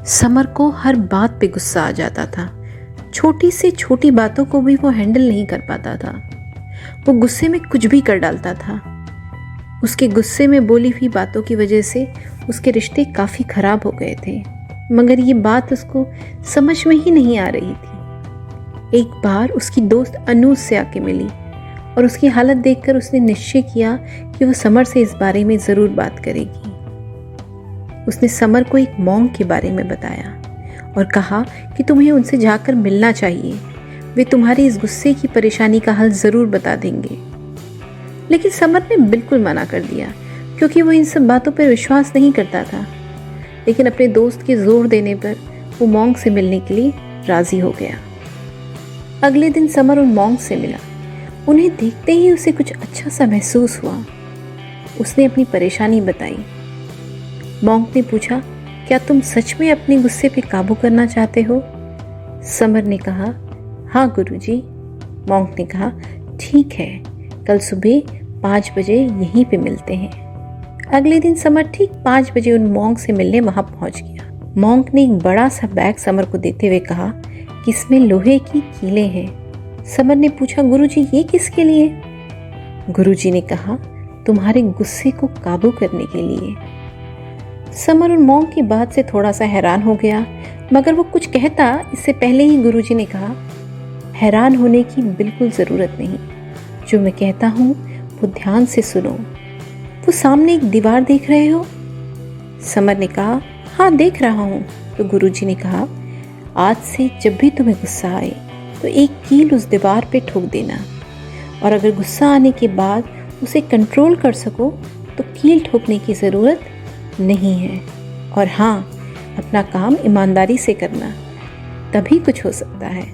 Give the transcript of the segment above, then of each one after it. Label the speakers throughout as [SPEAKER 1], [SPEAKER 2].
[SPEAKER 1] Summer को हर बात पे गुस्सा आ जाता था। छोटी से छोटी बातों को भी वो हैंडल नहीं कर पाता था। वो गुस्से में कुछ भी कर डालता था। उसके गुस्से में बोली हुई बातों की वजह से उसके रिश्ते काफ़ी ख़राब हो गए थे, मगर ये बात उसको समझ में ही नहीं आ रही थी। एक बार उसकी दोस्त अनु से आके मिली और उसकी हालत देखकर उसने निश्चय किया कि वो समर से इस बारे में ज़रूर बात करेगी। उसने समर को एक मॉन्क के बारे में बताया और कहा कि तुम्हें उनसे जाकर मिलना चाहिए, वे तुम्हारी इस गुस्से की परेशानी का हल ज़रूर बता देंगे। लेकिन समर ने बिल्कुल मना कर दिया क्योंकि वो इन सब बातों पर विश्वास नहीं करता था। लेकिन अपने दोस्त के जोर देने पर वो मॉन्क से मिलने के लिए राज़ी हो गया। अगले दिन समर उन मॉन्क से मिला। उन्हें देखते ही उसे कुछ अच्छा सा महसूस हुआ। उसने अपनी परेशानी बताई। मॉन्क ने पूछा, क्या तुम सच में अपने गुस्से पे काबू करना चाहते हो? समर ने कहा, हाँ गुरुजी। मॉन्क ने कहा, ठीक है, कल सुबह 5 बजे यहीं पे मिलते हैं। अगले दिन समर ठीक 5 बजे उन मॉन्क से मिलने वहां पहुंच गया। मॉन्क ने एक बड़ा सा बैग समर को देते हुए कहा कि इसमें लोहे की कीलें हैं। समर ने पूछा, गुरुजी ये किसके लिए? गुरुजी ने कहा, तुम्हारे गुस्से को काबू करने के लिए। समर उन मॉन्क की बात से थोड़ा सा हैरान हो गया, मगर वो कुछ कहता इससे पहले ही गुरुजी ने कहा, हैरान होने की बिल्कुल ज़रूरत नहीं, जो मैं कहता हूँ वो ध्यान से सुनो। वो सामने एक दीवार देख रहे हो? समर ने कहा, हाँ देख रहा हूँ। तो गुरुजी ने कहा, आज से जब भी तुम्हें गुस्सा आए तो एक कील उस दीवार पे ठोक देना, और अगर गुस्सा आने के बाद उसे कंट्रोल कर सको तो कील ठोकने की ज़रूरत नहीं है। और हाँ, अपना काम ईमानदारी से करना, तभी कुछ हो सकता है।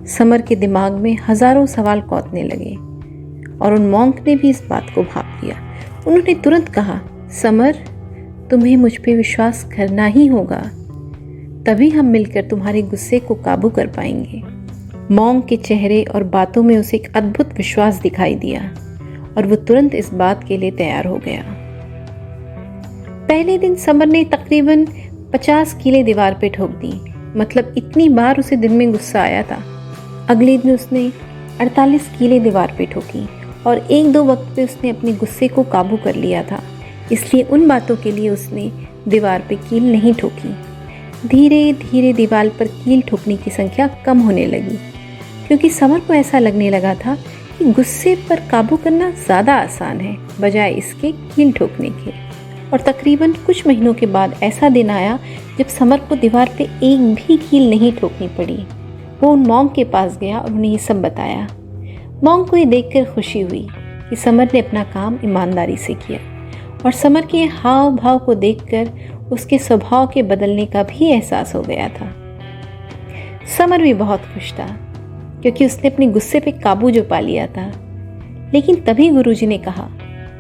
[SPEAKER 1] समर के दिमाग में हजारों सवाल कौंधने लगे और उन मॉन्क ने भी इस बात को भांप लिया। उन्होंने तुरंत कहा, समर, तुम्हें मुझ पे विश्वास करना ही होगा, तभी हम मिलकर तुम्हारे गुस्से को काबू कर पाएंगे। मॉन्क के चेहरे और बातों में उसे एक अद्भुत विश्वास दिखाई दिया और वो तुरंत इस बात के लिए तैयार हो गया। पहले दिन समर ने तकरीबन 50 कीलें दीवार पे ठोक दी, मतलब इतनी बार उसे दिन में गुस्सा आया था। अगले दिन उसने 48 कीलें दीवार पे ठोकी और 1-2 वक्त पे उसने अपने गुस्से को काबू कर लिया था, इसलिए उन बातों के लिए उसने दीवार पे कील नहीं ठोकी। धीरे धीरे दीवार पर कील ठोकने की संख्या कम होने लगी, क्योंकि समर को ऐसा लगने लगा था कि गुस्से पर काबू करना ज़्यादा आसान है बजाय इसके कील ठोकने के। और तकरीबन कुछ महीनों के बाद ऐसा दिन आया जब समर को दीवार पे एक भी कील नहीं ठोकनी पड़ी। वो उन मॉन्क के पास गया और उन्हें ये सब बताया। मॉन्क को ये देखकर खुशी हुई कि समर ने अपना काम ईमानदारी से किया, और समर के हाव भाव को देखकर उसके स्वभाव के बदलने का भी एहसास हो गया था। समर भी बहुत खुश था क्योंकि उसने अपने गुस्से पे काबू जो पा लिया था। लेकिन तभी गुरुजी ने कहा,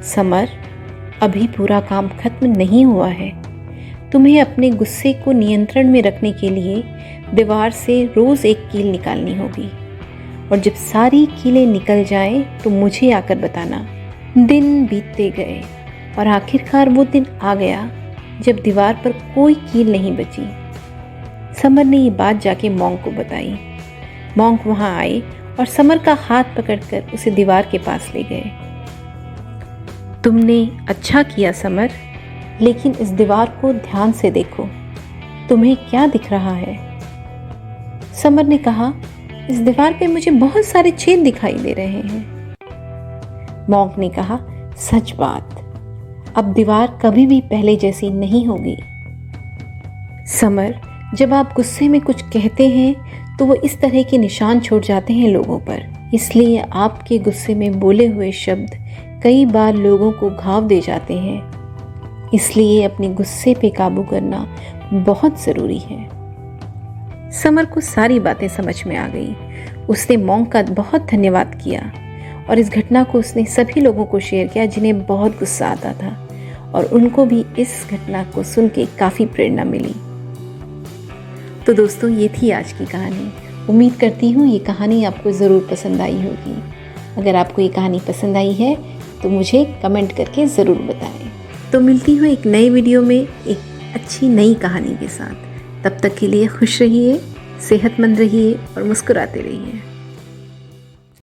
[SPEAKER 1] समर, अभी पूरा काम खत्म नहीं हुआ है। तुम्हें अपने गुस्से को नियंत्रण में रखने के लिए दीवार से रोज़ एक कील निकालनी होगी, और जब सारी कीलें निकल जाएं तो मुझे आकर बताना। दिन बीतते गए और आखिरकार वो दिन आ गया जब दीवार पर कोई कील नहीं बची। समर ने ये बात जाके मॉन्क को बताई। मॉन्क वहाँ आए और समर का हाथ पकड़कर उसे दीवार के पास ले गए। तुमने अच्छा किया समर, लेकिन इस दीवार को ध्यान से देखो, तुम्हें क्या दिख रहा है? समर ने कहा, इस दीवार पे मुझे बहुत सारे छेद दिखाई दे रहे हैं। मॉन्क ने कहा, सच बात, अब दीवार कभी भी पहले जैसी नहीं होगी। समर, जब आप गुस्से में कुछ कहते हैं तो वो इस तरह के निशान छोड़ जाते हैं लोगों पर, इसलिए आपके गुस्से में बोले हुए शब्द कई बार लोगों को घाव दे जाते हैं। इसलिए अपने गुस्से पे काबू करना बहुत ज़रूरी है। समर को सारी बातें समझ में आ गई। उसने मॉन्क का बहुत धन्यवाद किया और इस घटना को उसने सभी लोगों को शेयर किया जिन्हें बहुत गुस्सा आता था, और उनको भी इस घटना को सुन के काफ़ी प्रेरणा मिली। तो दोस्तों, ये थी आज की कहानी। उम्मीद करती हूँ ये कहानी आपको ज़रूर पसंद आई होगी। अगर आपको ये कहानी पसंद आई है तो मुझे कमेंट करके ज़रूर बताएं। तो मिलती हूँ एक नई वीडियो में एक अच्छी नई कहानी के साथ। तब तक के लिए खुश रहिए, सेहतमंद रहिए और मुस्कुराते रहिए।